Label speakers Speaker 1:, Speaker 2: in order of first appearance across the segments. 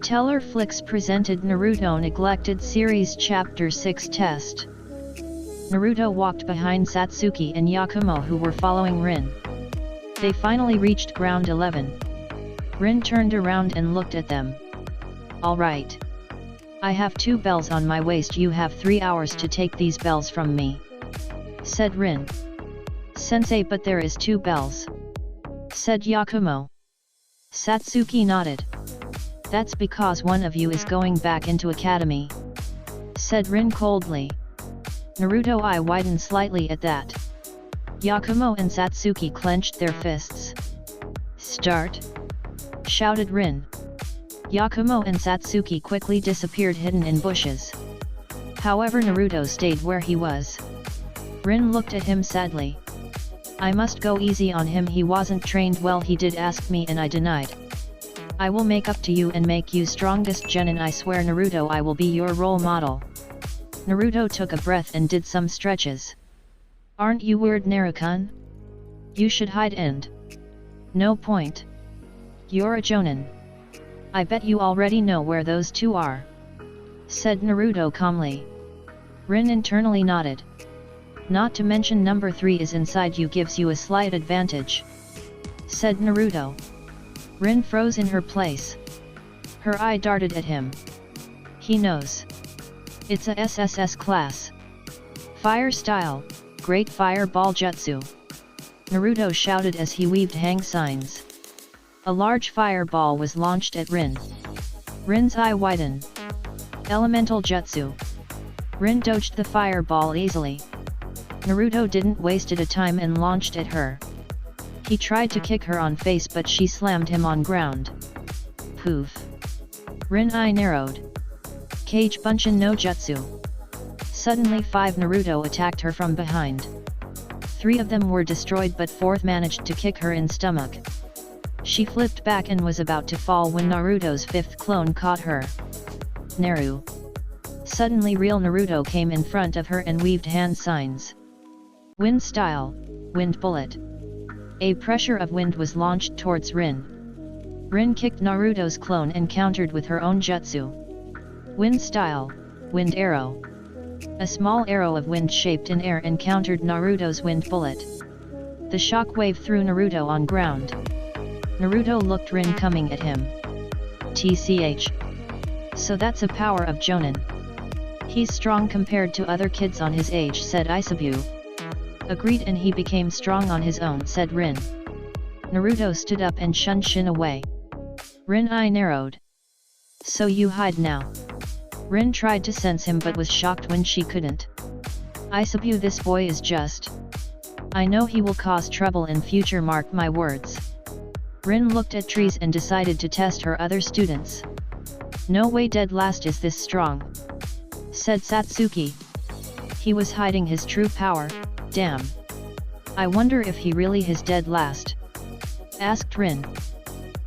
Speaker 1: Tellerflix presented Naruto Neglected Series Chapter 6 Test. Naruto walked behind Satsuki and Yakumo, who were following Rin. They finally reached ground 11. Rin turned around and looked at them. "Alright. I have 2 bells on my waist, you have 3 hours to take these bells from me," said Rin. "Sensei, but there is 2 bells," said Yakumo. Satsuki nodded. "That's because one of you is going back into academy," said Rin coldly. Naruto's eye widened slightly at that. Yakumo and Satsuki clenched their fists. "Start!" shouted Rin. Yakumo and Satsuki quickly disappeared hidden in bushes. However, Naruto stayed where he was. Rin looked at him sadly. "I must go easy on him, he wasn't trained well, he did ask me and I denied. I will make up to you and make you strongest genin, I swear Naruto, I will be your role model." Naruto took a breath and did some stretches. "Aren't you weird, Naruto-kun? You should hide and..." "No point. You're a jonin. I bet you already know where those 2 are," said Naruto calmly. Rin internally nodded. "Not to mention number 3 is inside you, gives you a slight advantage," said Naruto. Rin froze in her place. Her eye darted at him. "He knows. It's a SSS class. Fire style, Great Fireball Jutsu," Naruto shouted as he weaved hang signs. A large fireball was launched at Rin. Rin's eye widened. Elemental Jutsu. Rin dodged the fireball easily. Naruto didn't waste a time and launched at her. He tried to kick her on face, but she slammed him on ground. Poof. Rin eye narrowed. Cage Bunshin no Jutsu. Suddenly 5 Naruto attacked her from behind. 3 of them were destroyed, but 4th managed to kick her in stomach. She flipped back and was about to fall when Naruto's 5th clone caught her. Naru. Suddenly real Naruto came in front of her and weaved hand signs. Wind style, wind bullet. A pressure of wind was launched towards Rin. Rin kicked Naruto's clone and countered with her own jutsu. Wind style, wind arrow. A small arrow of wind shaped in air encountered Naruto's wind bullet. The shock wave threw Naruto on ground. Naruto looked Rin coming at him. "TCH. So that's a power of Jonin. He's strong compared to other kids on his age," said Isabu. "Agreed, and he became strong on his own," said Rin. Naruto stood up and shunned Shin away. Rin eye narrowed. "So you hide now?" Rin tried to sense him but was shocked when she couldn't. "Isabu, this boy is just... I know he will cause trouble in future, mark my words." Rin looked at trees and decided to test her other students. "No way dead last is this strong," said Satsuki. "He was hiding his true power, damn. I wonder if he really is dead last," asked Rin.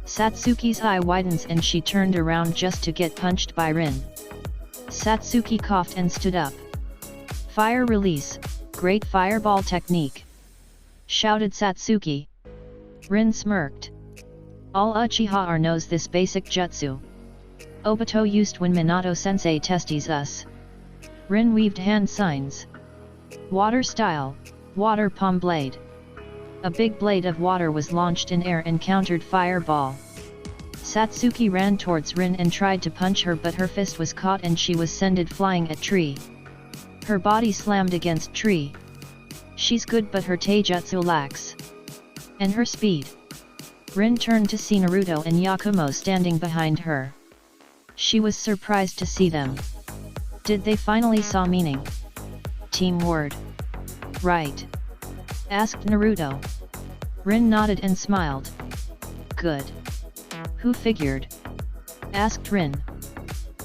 Speaker 1: Satsuki's eye widens and she turned around just to get punched by Rin. Satsuki coughed and stood up. "Fire release, great fireball technique," shouted Satsuki. Rin smirked. "All Uchiha knows this basic jutsu. Obito used when Minato sensei testes us." Rin weaved hand signs. Water style, water palm blade. A big blade of water was launched in air and countered fireball. Satsuki ran towards Rin and tried to punch her, but her fist was caught and she was sended flying at tree. Her body slammed against tree. She's good, but her taijutsu lacks. And her speed. Rin turned to see Naruto and Yakumo standing behind her. She was surprised to see them. Did they finally saw meaning? Team word. Right? Asked Naruto. Rin nodded and smiled. Good. Who figured? Asked Rin.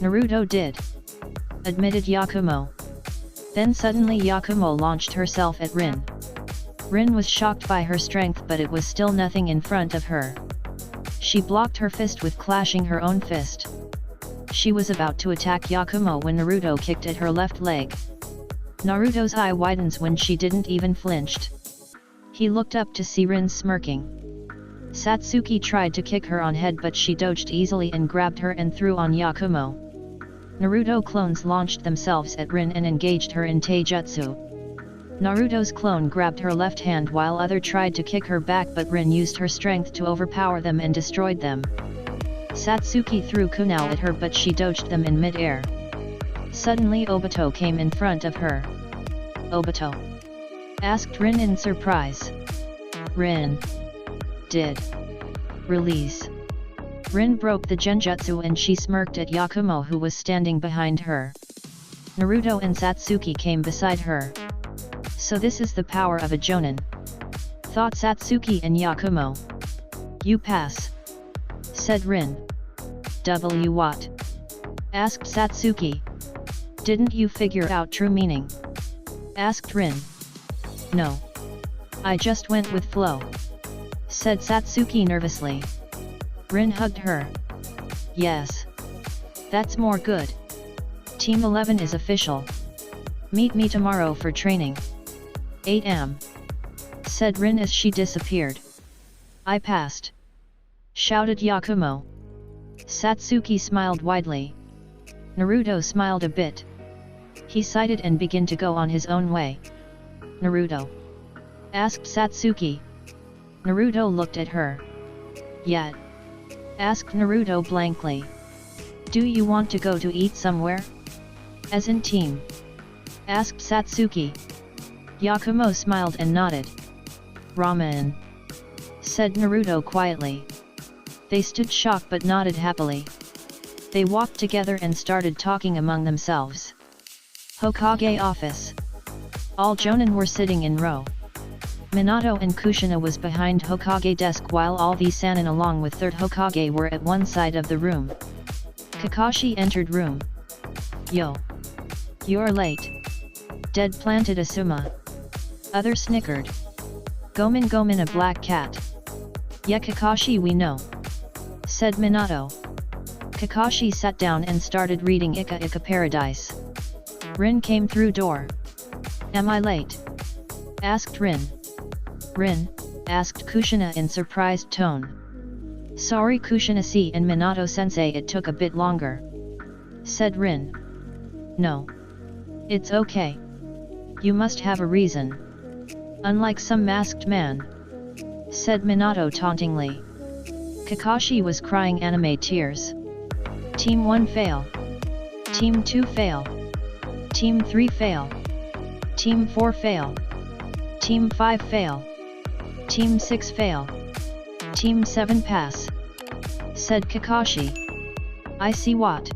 Speaker 1: Naruto did. Admitted Yakumo. Then suddenly Yakumo launched herself at Rin. Rin was shocked by her strength, but it was still nothing in front of her. She blocked her fist with clashing her own fist. She was about to attack Yakumo when Naruto kicked at her left leg. Naruto's eye widens when she didn't even flinched. He looked up to see Rin smirking. Satsuki tried to kick her on head but she dodged easily and grabbed her and threw on Yakumo. Naruto clones launched themselves at Rin and engaged her in Taijutsu. Naruto's clone grabbed her left hand while other tried to kick her back but Rin used her strength to overpower them and destroyed them. Satsuki threw kunai at her but she dodged them in mid-air. Suddenly Obito came in front of her. "Obito?" asked Rin in surprise. "Rin. Did. Release." Rin broke the genjutsu and she smirked at Yakumo who was standing behind her. Naruto and Satsuki came beside her. "So this is the power of a jonin," thought Satsuki and Yakumo. "You pass," said Rin. "W what?" asked Satsuki. "Didn't you figure out true meaning?" asked Rin. "No. I just went with flow," said Satsuki nervously. Rin hugged her. "Yes. That's more good. Team 11 is official. Meet me tomorrow for training. 8 am, said Rin as she disappeared. "I passed," shouted Yakumo. Satsuki smiled widely. Naruto smiled a bit. He sighed and began to go on his own way. "Naruto?" asked Satsuki. Naruto looked at her. "Yet?" asked Naruto blankly. "Do you want to go to eat somewhere? As in team?" asked Satsuki. Yakumo smiled and nodded. "Ramen," said Naruto quietly. They stood shocked but nodded happily. They walked together and started talking among themselves. Hokage office. All jonin were sitting in row. Minato and Kushina was behind Hokage desk while all the Sannin along with third Hokage were at one side of the room. Kakashi entered room. "Yo. You're late." Dead planted Asuma. Other snickered. Gomen a black cat." "Yeah Kakashi we know," said Minato. Kakashi sat down and started reading Ika Ika Paradise. Rin came through door. "Am I late?" asked Rin. "Rin?" asked Kushina in surprised tone. "Sorry Kushina-see and Minato-sensei it took a bit longer," said Rin. "No. It's okay. You must have a reason. Unlike some masked man," said Minato tauntingly. Kakashi was crying anime tears. "Team 1 fail. Team 2 fail. Team 3 fail. Team 4 fail. Team 5 fail. Team 6 fail. Team 7 pass," said Kakashi. "I see what?"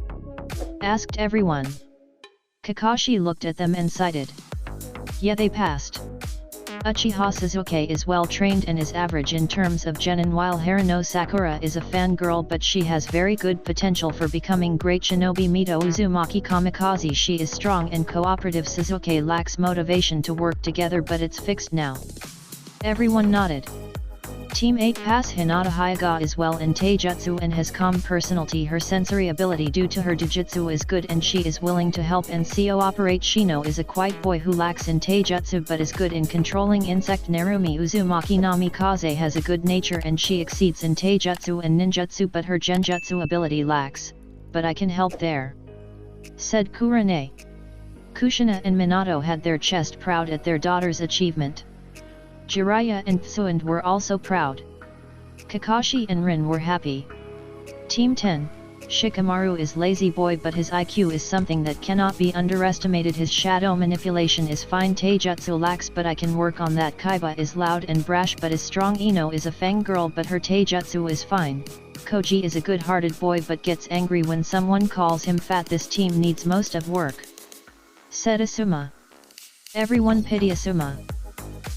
Speaker 1: asked everyone. Kakashi looked at them and cited. "Yeah they passed. Uchiha Sasuke is well trained and is average in terms of genin while Haruno Sakura is a fangirl but she has very good potential for becoming great shinobi Mito Uzumaki Kamikaze she is strong and cooperative Sasuke lacks motivation to work together but it's fixed now." Everyone nodded. Team 8 pass Hinata Hyuga is well in Taijutsu and has calm personality her sensory ability due to her Taijutsu is good and she is willing to help and cooperate Shino is a quiet boy who lacks in Taijutsu but is good in controlling insect Narumi Uzumaki Namikaze has a good nature and she exceeds in Taijutsu and ninjutsu but her genjutsu ability lacks, but I can help there," said Kurenai. Kushina and Minato had their chest proud at their daughter's achievement. Jiraiya and Tsuand were also proud. Kakashi and Rin were happy. Team 10, Shikamaru is lazy boy but his IQ is something that cannot be underestimated his shadow manipulation is fine Taijutsu lacks but I can work on that Kaiba is loud and brash but is strong Ino is a fangirl but her Taijutsu is fine, Koji is a good-hearted boy but gets angry when someone calls him fat this team needs most of work," said Asuma. Everyone pity Asuma.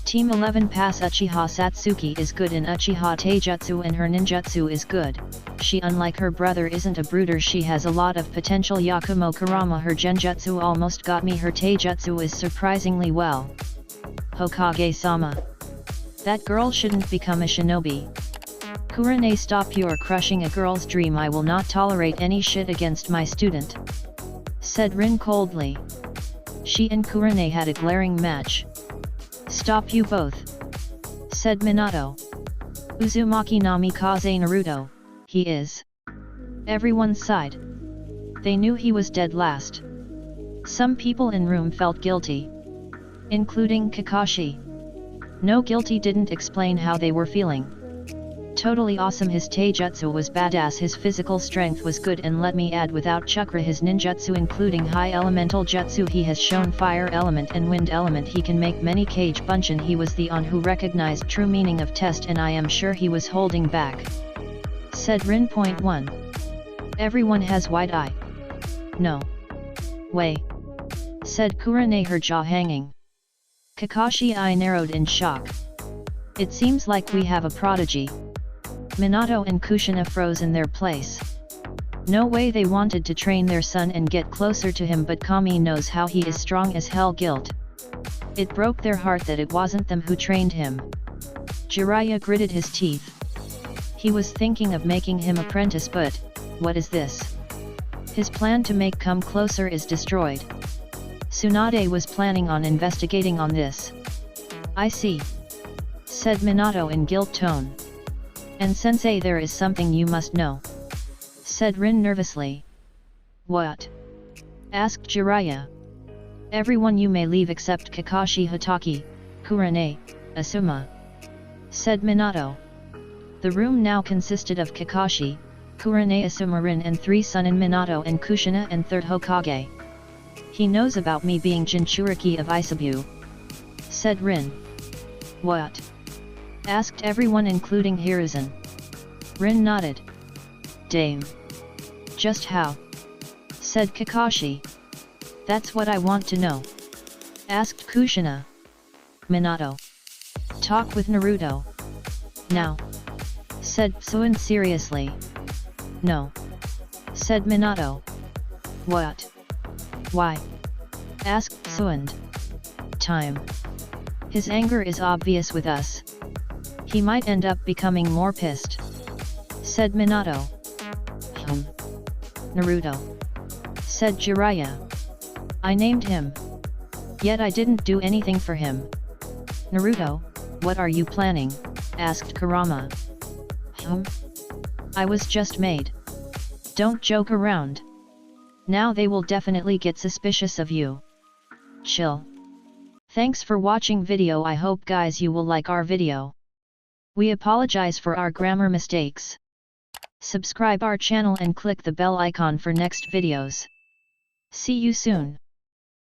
Speaker 1: Team 11 pass Uchiha Satsuki is good in Uchiha Taijutsu and her ninjutsu is good, she unlike her brother isn't a brooder she has a lot of potential Yakumo Kurama her genjutsu almost got me her Taijutsu is surprisingly well. Hokage-sama. That girl shouldn't become a shinobi. Kurenai stop you're crushing a girl's dream I will not tolerate any shit against my student," said Rin coldly. She and Kurenai had a glaring match. "Stop you both," said Minato. Uzumaki Namikaze Naruto, he is. Everyone sighed. They knew he was dead last. Some people in room felt guilty, including Kakashi. No, guilty didn't explain how they were feeling. Totally awesome, his Taijutsu was badass, his physical strength was good, and let me add, without chakra his ninjutsu including high elemental jutsu, he has shown fire element and wind element, he can make many Kage Bunshin. He was the one who recognized true meaning of test, and I am sure he was holding back, said Rin. Point 1. Everyone has wide eye. No way, said Kurenai, her jaw hanging. Kakashi eye narrowed in shock. It seems like we have a prodigy. Minato and Kushina froze in their place. No way, they wanted to train their son and get closer to him, but Kami knows how he is strong as hell. Guilt. It broke their heart that it wasn't them who trained him. Jiraiya gritted his teeth. He was thinking of making him apprentice, but what is this? His plan to make come closer is destroyed. Tsunade was planning on investigating on this. I see, said Minato in guilt tone. And sensei, there is something you must know, said Rin nervously. What? asked Jiraiya. Everyone, you may leave except Kakashi Hatake, Kurenai, Asuma, said Minato. The room now consisted of Kakashi, Kurenai, Asuma, Rin and 3 Sannin, Minato and Kushina, and 3rd Hokage. He knows about me being Jinchuriki of Isabu, said Rin. What? asked everyone including Hiruzen. Rin nodded. Dame. Just how? said Kakashi. That's what I want to know, asked Kushina. Minato. Talk with Naruto. Now, said Tsuin seriously. No, said Minato. What? Why? asked Tsuin. Time. His anger is obvious with us. He might end up becoming more pissed, said Minato. Naruto, said Jiraiya. I named him, yet I didn't do anything for him. Naruto, what are you planning? asked Kurama. I was just made. Don't joke around. Now they will definitely get suspicious of you. Chill. Thanks for watching video. I hope guys you will like our video. We apologize for our grammar mistakes. Subscribe our channel and click the bell icon for next videos. See you soon.